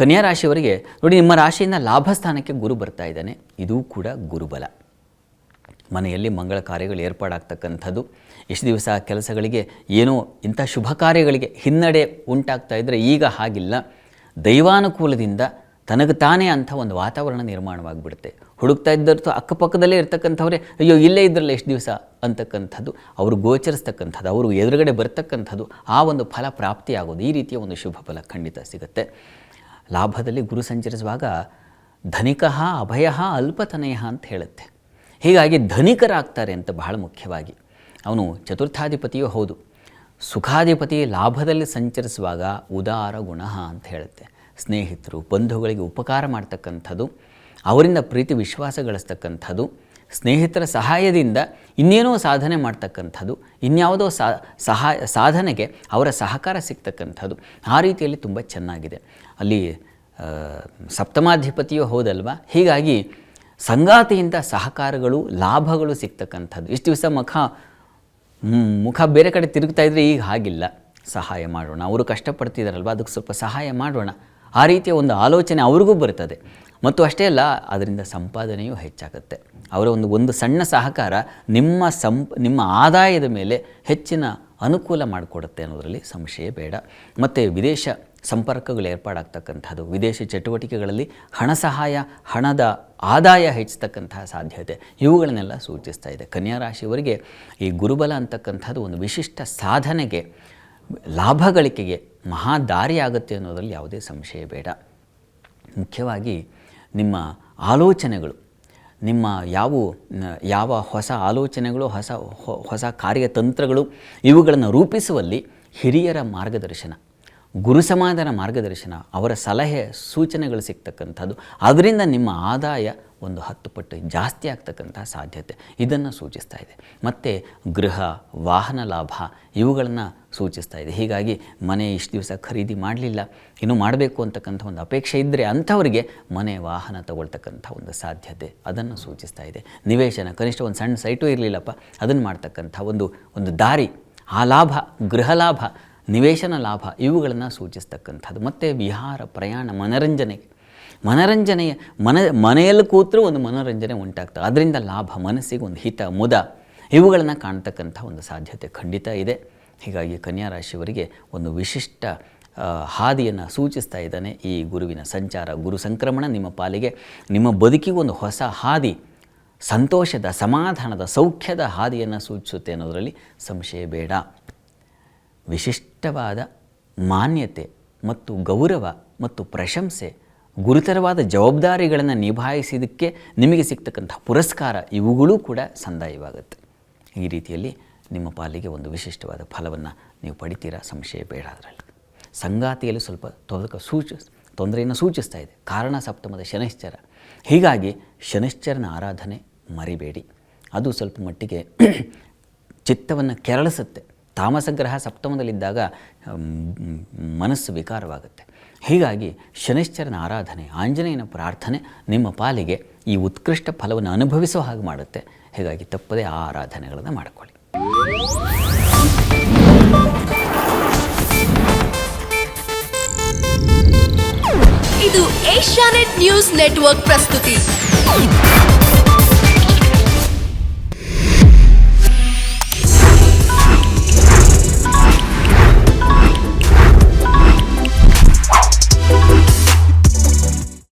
ಕನ್ಯಾ ರಾಶಿಯವರಿಗೆ ನೋಡಿ, ನಿಮ್ಮ ರಾಶಿಯಿಂದ ಲಾಭಸ್ಥಾನಕ್ಕೆ ಗುರು ಬರ್ತಾ ಇದ್ದಾನೆ. ಇದೂ ಕೂಡ ಗುರುಬಲ. ಮನೆಯಲ್ಲಿ ಮಂಗಳ ಕಾರ್ಯಗಳು ಏರ್ಪಾಡಾಗ್ತಕ್ಕಂಥದ್ದು. ಇಷ್ಟು ದಿವಸ ಕೆಲಸಗಳಿಗೆ ಏನೋ ಇಂಥ ಶುಭ ಕಾರ್ಯಗಳಿಗೆ ಹಿನ್ನಡೆ ಉಂಟಾಗ್ತಾ ಇದ್ದರೆ ಈಗ ಹಾಗಿಲ್ಲ. ದೈವಾನುಕೂಲದಿಂದ ತನಗೆ ತಾನೇ ಅಂಥ ಒಂದು ವಾತಾವರಣ ನಿರ್ಮಾಣವಾಗಿಬಿಡುತ್ತೆ. ಹುಡುಕ್ತಾ ಇದ್ದರ್ತು ಅಕ್ಕಪಕ್ಕದಲ್ಲೇ ಇರ್ತಕ್ಕಂಥವ್ರೆ ಅಯ್ಯೋ ಇಲ್ಲೇ ಇದ್ರಲ್ಲ ಎಷ್ಟು ದಿವಸ ಅಂತಕ್ಕಂಥದ್ದು ಅವರು ಗೋಚರಿಸ್ತಕ್ಕಂಥದ್ದು, ಅವರು ಎದುರುಗಡೆ ಬರ್ತಕ್ಕಂಥದ್ದು, ಆ ಒಂದು ಫಲ ಪ್ರಾಪ್ತಿಯಾಗೋದು, ಈ ರೀತಿಯ ಒಂದು ಶುಭ ಫಲ ಖಂಡಿತ ಸಿಗುತ್ತೆ. ಲಾಭದಲ್ಲಿ ಗುರು ಸಂಚರಿಸುವಾಗ ಧನಿಕಃ ಅಭಯ ಅಲ್ಪತನಯ ಅಂತ ಹೇಳುತ್ತೆ. ಹೀಗಾಗಿ ಧನಿಕರಾಗ್ತಾರೆ ಅಂತ ಬಹಳ ಮುಖ್ಯವಾಗಿ. ಅವನು ಚತುರ್ಥಾಧಿಪತಿಯೂ ಹೌದು. ಸುಖಾಧಿಪತಿ ಲಾಭದಲ್ಲಿ ಸಂಚರಿಸುವಾಗ ಉದಾರ ಗುಣ ಅಂತ ಹೇಳುತ್ತೆ. ಸ್ನೇಹಿತರು ಬಂಧುಗಳಿಗೆ ಉಪಕಾರ ಮಾಡ್ತಕ್ಕಂಥದ್ದು, ಅವರಿಂದ ಪ್ರೀತಿ ವಿಶ್ವಾಸ ಗಳಿಸ್ತಕ್ಕಂಥದ್ದು, ಸ್ನೇಹಿತರ ಸಹಾಯದಿಂದ ಇನ್ನೇನೋ ಸಾಧನೆ ಮಾಡ್ತಕ್ಕಂಥದ್ದು, ಇನ್ಯಾವುದೋ ಸಾಧನೆಗೆ ಅವರ ಸಹಕಾರ ಸಿಗ್ತಕ್ಕಂಥದ್ದು, ಆ ರೀತಿಯಲ್ಲಿ ತುಂಬ ಚೆನ್ನಾಗಿದೆ. ಅಲ್ಲಿ ಸಪ್ತಮಾಧಿಪತಿಯೂ ಹೌದಲ್ವ. ಹೀಗಾಗಿ ಸಂಗಾತಿಯಿಂದ ಸಹಕಾರಗಳು ಲಾಭಗಳು ಸಿಗ್ತಕ್ಕಂಥದ್ದು. ಇಷ್ಟು ದಿವಸ ಮುಖ ಬೇರೆ ಕಡೆ ತಿರುಗ್ತಾ ಇದ್ದರೆ ಈಗ ಹಾಗಿಲ್ಲ. ಸಹಾಯ ಮಾಡೋಣ, ಅವರು ಕಷ್ಟಪಡ್ತಿದ್ದಾರಲ್ವ, ಅದಕ್ಕೆ ಸ್ವಲ್ಪ ಸಹಾಯ ಮಾಡೋಣ, ಆ ರೀತಿಯ ಒಂದು ಆಲೋಚನೆ ಅವ್ರಿಗೂ ಬರ್ತದೆ. ಮತ್ತು ಅಷ್ಟೇ ಅಲ್ಲ, ಅದರಿಂದ ಸಂಪಾದನೆಯೂ ಹೆಚ್ಚಾಗುತ್ತೆ. ಅವರ ಒಂದು ಸಣ್ಣ ಸಹಕಾರ ನಿಮ್ಮ ಆದಾಯದ ಮೇಲೆ ಹೆಚ್ಚಿನ ಅನುಕೂಲ ಮಾಡಿಕೊಡುತ್ತೆ ಅನ್ನೋದರಲ್ಲಿ ಸಂಶಯ ಬೇಡ. ಮತ್ತು ವಿದೇಶ ಸಂಪರ್ಕಗಳು ಏರ್ಪಾಡಾಗ್ತಕ್ಕಂಥದ್ದು, ವಿದೇಶ ಚಟುವಟಿಕೆಗಳಲ್ಲಿ ಹಣ ಸಹಾಯ, ಹಣದ ಆದಾಯ ಹೆಚ್ಚತಕ್ಕಂತಹ ಸಾಧ್ಯತೆ, ಇವುಗಳನ್ನೆಲ್ಲ ಸೂಚಿಸ್ತಾ ಇದೆ. ಕನ್ಯಾ ರಾಶಿಯವರಿಗೆ ಈ ಗುರುಬಲ ಅಂತಕ್ಕಂಥದ್ದು ಒಂದು ವಿಶಿಷ್ಟ ಸಾಧನೆಗೆ, ಲಾಭ ಗಳಿಕೆಗೆ ಮಹಾದಾರಿ ಆಗುತ್ತೆ ಅನ್ನೋದರಲ್ಲಿ ಯಾವುದೇ ಸಂಶಯ ಬೇಡ. ಮುಖ್ಯವಾಗಿ ನಿಮ್ಮ ಆಲೋಚನೆಗಳು, ನಿಮ್ಮ ಯಾವ ಹೊಸ ಆಲೋಚನೆಗಳು, ಹೊಸ ಕಾರ್ಯತಂತ್ರಗಳು, ಇವುಗಳನ್ನು ರೂಪಿಸುವಲ್ಲಿ ಹಿರಿಯರ ಮಾರ್ಗದರ್ಶನ, ಗುರು ಸಮಾಧಾನ ಮಾರ್ಗದರ್ಶನ, ಅವರ ಸಲಹೆ ಸೂಚನೆಗಳು ಸಿಗ್ತಕ್ಕಂಥದ್ದು, ಅದರಿಂದ ನಿಮ್ಮ ಆದಾಯ ಒಂದು 10 ಪಟ್ಟು ಜಾಸ್ತಿ ಆಗ್ತಕ್ಕಂಥ ಸಾಧ್ಯತೆ ಇದನ್ನು ಸೂಚಿಸ್ತಾ ಇದೆ. ಮತ್ತು ಗೃಹ ವಾಹನ ಲಾಭ ಇವುಗಳನ್ನು ಸೂಚಿಸ್ತಾ ಇದೆ. ಹೀಗಾಗಿ ಮನೆ ಇಷ್ಟು ದಿವಸ ಖರೀದಿ ಮಾಡಲಿಲ್ಲ, ಇನ್ನೂ ಮಾಡಬೇಕು ಅಂತಕ್ಕಂಥ ಒಂದು ಅಪೇಕ್ಷೆ ಇದ್ದರೆ ಅಂಥವರಿಗೆ ಮನೆ ವಾಹನ ತಗೊಳ್ತಕ್ಕಂಥ ಒಂದು ಸಾಧ್ಯತೆ ಅದನ್ನು ಸೂಚಿಸ್ತಾ ಇದೆ. ನಿವೇಶನ, ಕನಿಷ್ಠ ಒಂದು ಸಣ್ಣ ಸೈಟು ಇರಲಿಲ್ಲಪ್ಪ, ಅದನ್ನು ಮಾಡ್ತಕ್ಕಂಥ ಒಂದು ದಾರಿ, ಆ ಲಾಭ, ಗೃಹ ಲಾಭ, ನಿವೇಶನ ಲಾಭ ಇವುಗಳನ್ನು ಸೂಚಿಸ್ತಕ್ಕಂಥದ್ದು. ಮತ್ತು ವಿಹಾರ, ಪ್ರಯಾಣ, ಮನರಂಜನೆಯ ಮನೆಯಲ್ಲಿ ಕೂತರೂ ಒಂದು ಮನೋರಂಜನೆ ಉಂಟಾಗ್ತದೆ, ಅದರಿಂದ ಲಾಭ, ಮನಸ್ಸಿಗೆ ಒಂದು ಹಿತ, ಮುದ ಇವುಗಳನ್ನು ಕಾಣ್ತಕ್ಕಂಥ ಒಂದು ಸಾಧ್ಯತೆ ಖಂಡಿತ ಇದೆ. ಹೀಗಾಗಿ ಕನ್ಯಾ ರಾಶಿಯವರಿಗೆ ಒಂದು ವಿಶಿಷ್ಟ ಹಾದಿಯನ್ನು ಸೂಚಿಸ್ತಾ ಇದ್ದಾನೆ ಈ ಗುರುವಿನ ಸಂಚಾರ, ಗುರು ಸಂಕ್ರಮಣ ನಿಮ್ಮ ಪಾಲಿಗೆ, ನಿಮ್ಮ ಬದುಕಿಗೆ ಒಂದು ಹೊಸ ಹಾದಿ, ಸಂತೋಷದ, ಸಮಾಧಾನದ, ಸೌಖ್ಯದ ಹಾದಿಯನ್ನು ಸೂಚಿಸುತ್ತೆ ಅನ್ನೋದರಲ್ಲಿ ಸಂಶಯ ಬೇಡ. ವಿಶಿಷ್ಟವಾದ ಮಾನ್ಯತೆ ಮತ್ತು ಗೌರವ ಮತ್ತು ಪ್ರಶಂಸೆ, ಗುರುತರವಾದ ಜವಾಬ್ದಾರಿಗಳನ್ನು ನಿಭಾಯಿಸಿದ್ದಕ್ಕೆ ನಿಮಗೆ ಸಿಗ್ತಕ್ಕಂಥ ಪುರಸ್ಕಾರ ಇವುಗಳೂ ಕೂಡ ಸಂದಾಯವಾಗುತ್ತೆ. ಈ ರೀತಿಯಲ್ಲಿ ನಿಮ್ಮ ಪಾಲಿಗೆ ಒಂದು ವಿಶಿಷ್ಟವಾದ ಫಲವನ್ನು ನೀವು ಪಡಿತೀರಾ, ಸಂಶಯ ಬೇಡ. ಅದರಲ್ಲಿ ಸಂಗಾತಿಯಲ್ಲಿ ಸ್ವಲ್ಪ ತೊಂದರೆಯನ್ನು ಸೂಚಿಸ್ತಾ ಇದೆ. ಕಾರಣ ಸಪ್ತಮದ ಶನೈಶ್ಚರ. ಹೀಗಾಗಿ ಶನೈಶ್ಚರನ ಆರಾಧನೆ ಮರಿಬೇಡಿ. ಅದು ಸ್ವಲ್ಪ ಮಟ್ಟಿಗೆ ಚಿತ್ತವನ್ನು ಕೆರಳಿಸುತ್ತೆ. ತಾಮಸ ಗ್ರಹ ಸಪ್ತಮದಲ್ಲಿದ್ದಾಗ ಮನಸ್ಸು ವಿಕಾರವಾಗುತ್ತೆ. ಹೀಗಾಗಿ ಶನೈಶ್ಚರನ ಆರಾಧನೆ, ಆಂಜನೇಯನ ಪ್ರಾರ್ಥನೆ ನಿಮ್ಮ ಪಾಲಿಗೆ ಈ ಉತ್ಕೃಷ್ಟ ಫಲವನ್ನು ಅನುಭವಿಸೋ ಹಾಗೆ ಮಾಡುತ್ತೆ. ಹೀಗಾಗಿ ತಪ್ಪದೇ ಆ ಆರಾಧನೆಗಳನ್ನು ಮಾಡಿಕೊಳ್ಳಿ. ಇದು ಏಷ್ಯಾನೆಟ್ ನ್ಯೂಸ್ ನೆಟ್ವರ್ಕ್ ಪ್ರಸ್ತುತಿ.